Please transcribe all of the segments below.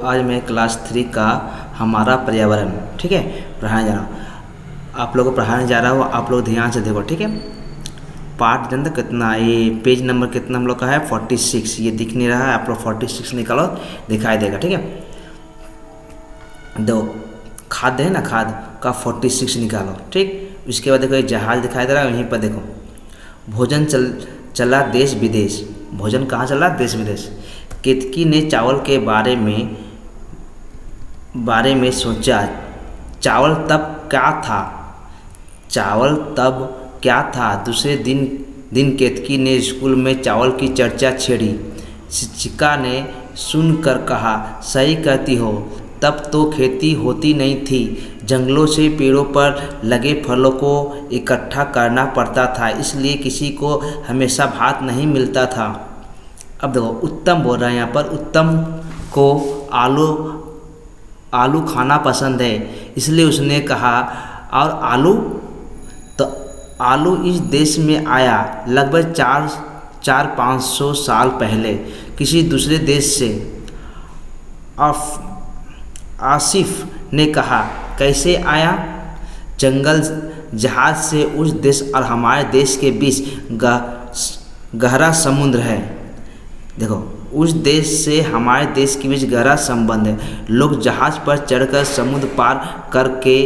आज मैं क्लास 3 का हमारा पर्यावरण, ठीक है, पढ़ाने जा रहा हूँ। आप लोगों को पढ़ाने जा रहा हूँ, आप लोग ध्यान से देखो, ठीक है। पाठ नंबर कितना, ये पेज नंबर कितना हम लोग का है 46। ये दिख नहीं रहा है, आप लोग 46 निकालो, दिखाई देगा, ठीक है। दो खाद है ना, खाद का 46 निकालो, ठीक। उसके बाद देखो ये जहाज दिखाई दे रहा है, यहीं पर देखो भोजन चला देश विदेश। भोजन कहाँ चला? देश विदेश। केतकी ने चावल के बारे में सोचा। चावल तब क्या था? चावल तब क्या था? दूसरे दिन केतकी ने स्कूल में चावल की चर्चा छेड़ी। शिक्षिका ने सुनकर कहा, सही कहती हो, तब तो खेती होती नहीं थी। जंगलों से पेड़ों पर लगे फलों को इकट्ठा करना पड़ता था, इसलिए किसी को हमेशा भात नहीं मिलता था। अब देखो उत्तम बोल रहा है यहाँ पर। उत्तम को आलू खाना पसंद है, इसलिए उसने कहा, और आलू? तो आलू इस देश में आया लगभग 400-500 साल पहले किसी दूसरे देश से। आसिफ ने कहा, कैसे आया? जंगल जहाज से। उस देश और हमारे देश के बीच गहरा समुद्र है। देखो, उस देश से हमारे देश के बीच गहरा संबंध है। लोग जहाज पर चढ़कर समुद्र पार करके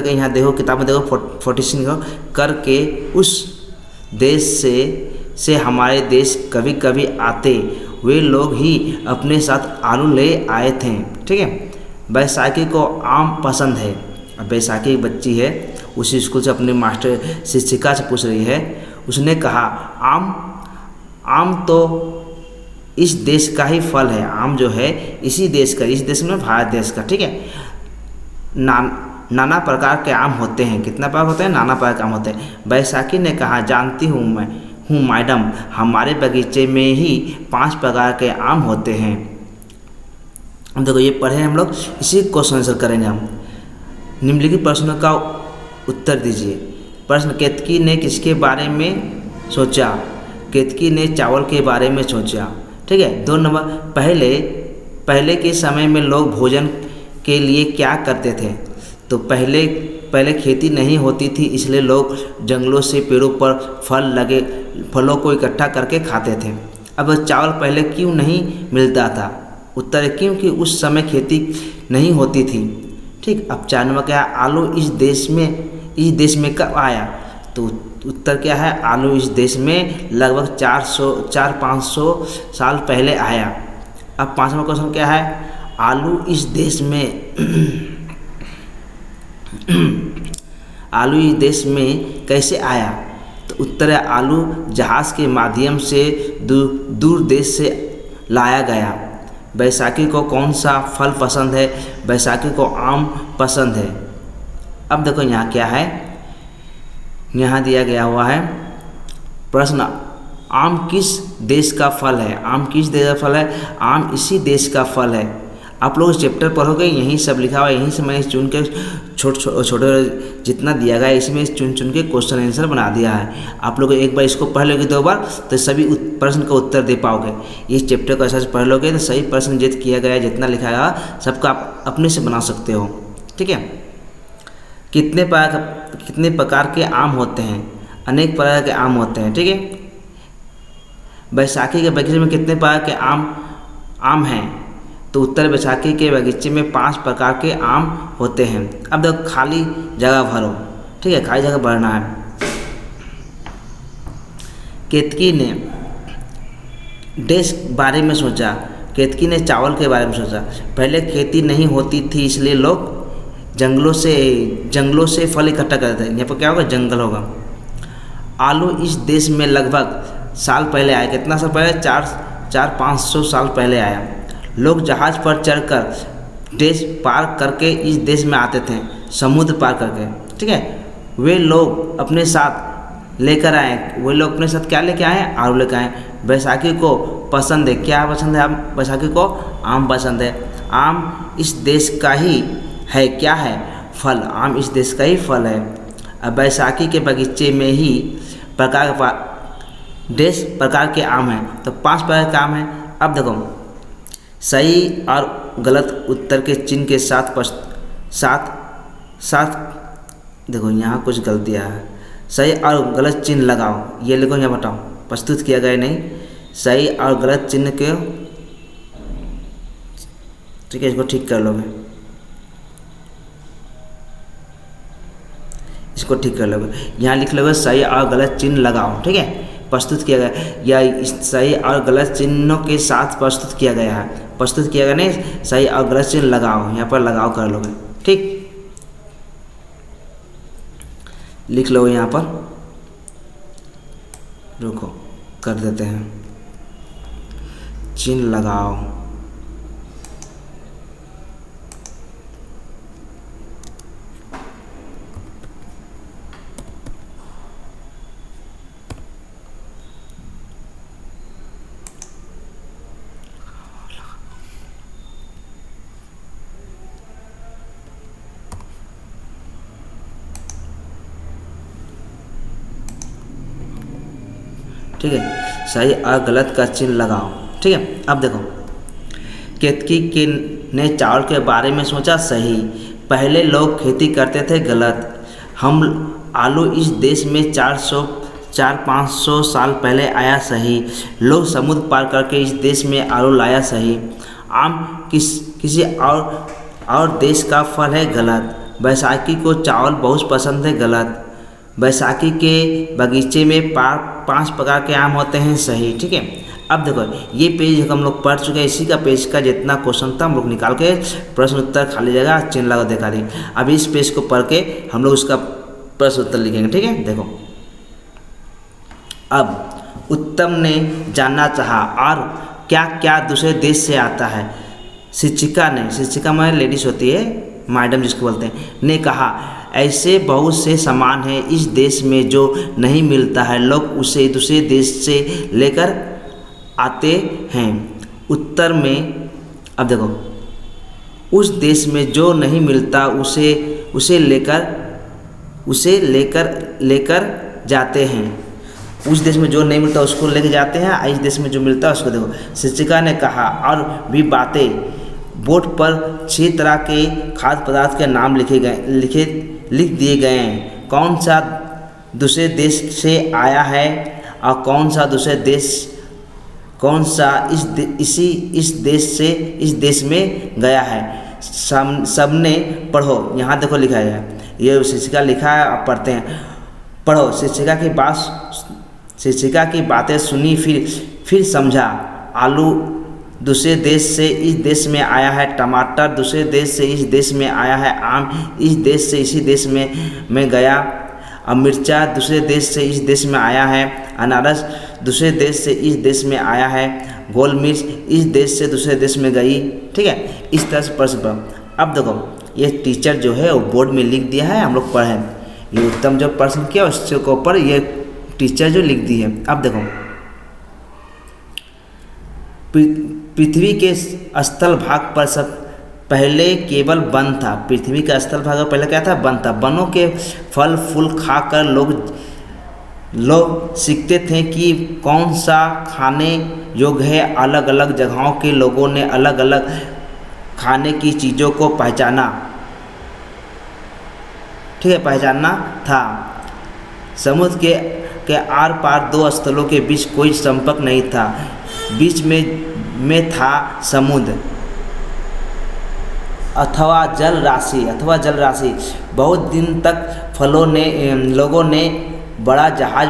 यहाँ देखो, किताब में देखो 46 करके उस देश से हमारे देश कभी कभी आते। वे लोग ही अपने साथ आलू ले आए थे, ठीक है। बैसाखी को आम पसंद है। अब बैसाखी एक बच्ची है, उसी स्कूल से अपने मास्टर शिक्षिका से पूछ रही है। उसने कहा, आम तो इस देश का ही फल है। आम जो है इसी देश का, इस देश में भारत देश का, ठीक है। नाना प्रकार के आम होते हैं। कितना प्रकार होते हैं? नाना प्रकार के आम होते हैं। बैसाखी ने कहा, जानती हूँ मैडम, हमारे बगीचे में ही 5 प्रकार के आम होते हैं। अब देखो ये पढ़े हम लोग, इसी क्वेश्चन आंसर करेंगे हम। निम्नलिखित प्रश्नों का उत्तर दीजिए। प्रश्न, केतकी ने किसके बारे में सोचा? केतकी ने चावल के बारे में सोचा, ठीक है। 2 नंबर, पहले के समय में लोग भोजन के लिए क्या करते थे? तो पहले खेती नहीं होती थी, इसलिए लोग जंगलों से पेड़ों पर फलों को इकट्ठा करके खाते थे। अब चावल पहले क्यों नहीं मिलता था? उत्तर है, क्योंकि उस समय खेती नहीं होती थी, ठीक। अब 4 नंबर क्या है? आलू इस देश में कब आया? तो उत्तर क्या है? आलू इस देश में लगभग 400-500 साल पहले आया। अब 5 नंबर क्वेश्चन क्या है? आलू इस देश में कैसे आया? तो उत्तर है, आलू जहाज के माध्यम से दूर देश से लाया गया। बैसाखी को कौन सा फल पसंद है? बैसाखी को आम पसंद है। अब देखो यहाँ क्या है, यहाँ दिया गया हुआ है प्रश्न, आम किस देश का फल है? आम किस देश का फल है? आम इसी देश का फल है। आप लोग इस चैप्टर पढ़ोगे, यहीं सब लिखा हुआ है, यहीं से मैंने चुन के छोटे जितना दिया गया है इसमें चुन के क्वेश्चन आंसर बना दिया है। आप लोग एक बार इसको पढ़ लोगे 2 बार तो सभी प्रश्न का उत्तर दे पाओगे। इस चैप्टर को ऐसा पढ़ लोगे तो सही प्रश्न जित किया गया है, जितना लिखा गया सबका आप अपने से बना सकते हो, ठीक है। कितने प्रकार के आम होते हैं? अनेक प्रकार के आम होते हैं, ठीक है। बैसाखी के बगीचे में कितने प्रकार के आम हैं? तो उत्तर, बैसाखी के बगीचे में 5 प्रकार के आम होते हैं। अब देखो खाली जगह भरो, ठीक है, खाली जगह भरना है। केतकी ने देश बारे में सोचा। केतकी ने चावल के बारे में सोचा। पहले खेती नहीं होती थी, इसलिए लोग जंगलों से फल इकट्ठा करते थे। यहाँ पर क्या होगा? जंगल होगा। आलू इस देश में लगभग साल पहले आया। कितना साल पहले? 400-500 साल पहले आया। लोग जहाज पर चढ़कर देश पार करके इस देश में आते थे, समुद्र पार करके, ठीक है। वे लोग अपने साथ लेकर आए। वे लोग अपने साथ क्या लेके आए? आलू लेकर आए। बैसाखी को पसंद है। क्या पसंद है? बैसाखी को आम पसंद है। आम इस देश का ही है, क्या है? फल। आम इस देश का ही फल है। अब बैसाखी के बगीचे में ही प्रकार के आम हैं, तो 5 प्रकार के आम हैं। अब देखो सही और गलत उत्तर के चिन्ह के साथ साथ साथ देखो यहाँ कुछ गलतियाँ है। सही और गलत चिन्ह लगाओ, ये लिखो यहाँ बताओ। प्रस्तुत किया गया नहीं, सही और गलत चिन्ह के, ठीक है, इसको ठीक कर लोगे, इसको ठीक कर लोगे। यहाँ लिख लोगे सही और गलत चिन्ह लगाओ, ठीक है। प्रस्तुत किया गया या सही और गलत चिन्हों के साथ प्रस्तुत किया गया है। प्रस्तुत किया गया नहीं, सही और गलत चिन्ह लगाओ, यहाँ पर लगाओ कर लोगे, ठीक। लिख लो यहाँ पर, रुको कर देते हैं, चिन्ह लगाओ। ठीक है, सही और गलत का चिन्ह लगाओ, ठीक है। अब देखो, केतकी के ने चावल के बारे में सोचा, सही। पहले लोग खेती करते थे, गलत। हम आलू इस देश में 400-500 साल पहले आया, सही। लोग समुद्र पार करके इस देश में आलू लाया, सही। आम किसी और देश का फल है, गलत। बैसाखी को चावल बहुत पसंद है, गलत। बैसाखी के बगीचे में 5 प्रकार के आम होते हैं, सही, ठीक है। अब देखो, ये पेज हम लोग पढ़ चुके हैं, इसी का पेज का जितना क्वेश्चन था हम लोग निकाल के प्रश्न उत्तर खाली जगह चिन्ह लगा दिखा दी। अब इस पेज को पढ़ के हम लोग उसका प्रश्न उत्तर लिखेंगे, ठीक है। देखो, अब उत्तम ने जानना चाहा और क्या क्या दूसरे देश से आता है। शिक्षिका में लेडीज होती है, मैडम जिसको बोलते हैं, ने कहा, ऐसे बहुत से सामान हैं इस देश में जो नहीं मिलता है, लोग उसे दूसरे देश से लेकर आते हैं। उत्तर में, अब देखो, उस देश में जो नहीं मिलता उसे लेकर जाते हैं। उस देश में जो नहीं मिलता उसको लेकर जाते हैं, इस देश में जो मिलता है उसको देखो। शिक्षिका ने कहा, और भी बातें। बोर्ड पर 6 तरह के खाद्य पदार्थ के नाम लिख दिए गए हैं। कौन सा दूसरे देश से आया है और कौन सा इस देश में गया है, सबने पढ़ो। यहाँ देखो लिखा है, ये शिक्षिका लिखा है, आप पढ़ते हैं। पढ़ो। शिक्षिका की बातें सुनी, फिर समझा। आलू दूसरे देश से इस देश में आया है, टमाटर दूसरे देश से इस देश में आया है, आम इस देश से इसी देश में गया, अब मिर्चा दूसरे देश से इस देश में आया है, अनारस दूसरे देश से इस देश में आया है, गोल मिर्च इस देश से दूसरे देश में गई, ठीक है। इस तरह से प्रश्न। अब देखो, ये टीचर जो है वो बोर्ड में लिख दिया है, हम लोग पढ़े। ये उत्तम जो प्रश्न किया उसके ऊपर ये टीचर जो लिख दी है। अब देखो, पृथ्वी के स्थल भाग पर सब पहले केवल वन था। पृथ्वी का स्थल भाग पहले क्या था, वन था। वनों के फल फूल खाकर लोग सीखते थे कि कौन सा खाने योग्य है। अलग अलग जगहों के लोगों ने अलग अलग खाने की चीज़ों को पहचाना, ठीक है, पहचानना था। समुद्र के आर पार 2 स्थलों के बीच कोई संपर्क नहीं था। बीच में था समुद्र अथवा जल राशि। बहुत दिन तक लोगों ने बड़ा जहाज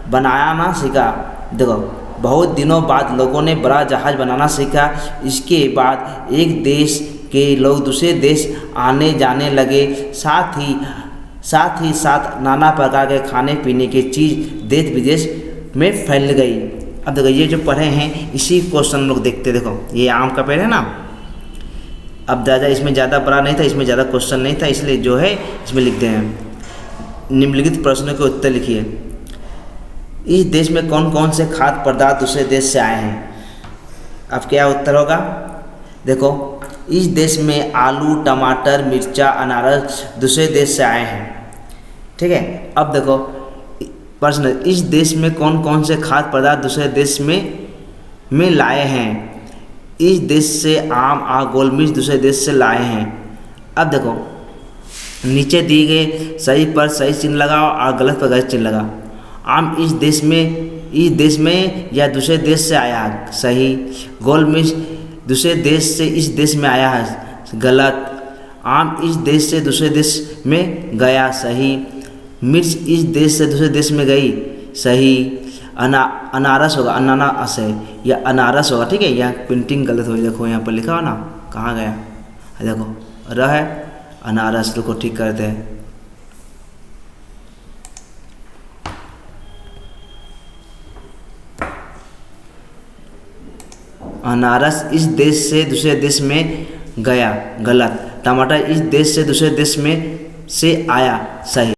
बनाना सीखा। देखो, बहुत दिनों बाद लोगों ने बड़ा जहाज बनाना सीखा। इसके बाद एक देश के लोग दूसरे देश आने जाने लगे। साथ ही साथ नाना प्रकार के खाने पीने की चीज़ देश विदेश में फैल गई। अब देखो, ये जो पढ़े हैं इसी क्वेश्चन लोग देखते। देखो, ये आम का पेड़ है ना। अब ज़्यादा इसमें ज़्यादा बड़ा नहीं था, इसमें ज़्यादा क्वेश्चन नहीं था, इसलिए जो है इसमें लिखते हैं। निम्नलिखित प्रश्नों के उत्तर लिखिए। इस देश में कौन कौन से खाद्य पदार्थ दूसरे देश से आए हैं। अब क्या उत्तर होगा, देखो, इस देश में आलू टमाटर मिर्चा अनारस दूसरे देश से आए हैं, ठीक है। अब देखो प्रश्न, इस देश में कौन कौन से खाद्य पदार्थ दूसरे देश में लाए हैं। इस देश से आम और गोल मिर्च दूसरे देश से लाए हैं। अब देखो नीचे दिए गए सही पर सही चिन्ह लगाओ और गलत पर गलत चिन्ह लगाओ। आम इस देश में या दूसरे देश से आया है, सही। गोल मिर्च दूसरे देश से इस देश में आया है, गलत। आम इस देश से दूसरे देश में गया, सही। मिर्च इस देश से दूसरे देश में गई, सही। अनारस होगा, अनानास है या अनारस होगा, ठीक है। यहाँ प्रिंटिंग गलत हुई, देखो यहाँ पर लिखा हो ना, कहाँ गया, देखो र है अनारस, रुको ठीक करते हैं। अनारस इस देश से दूसरे देश में गया, गलत। टमाटर इस देश से दूसरे देश में से आया, सही।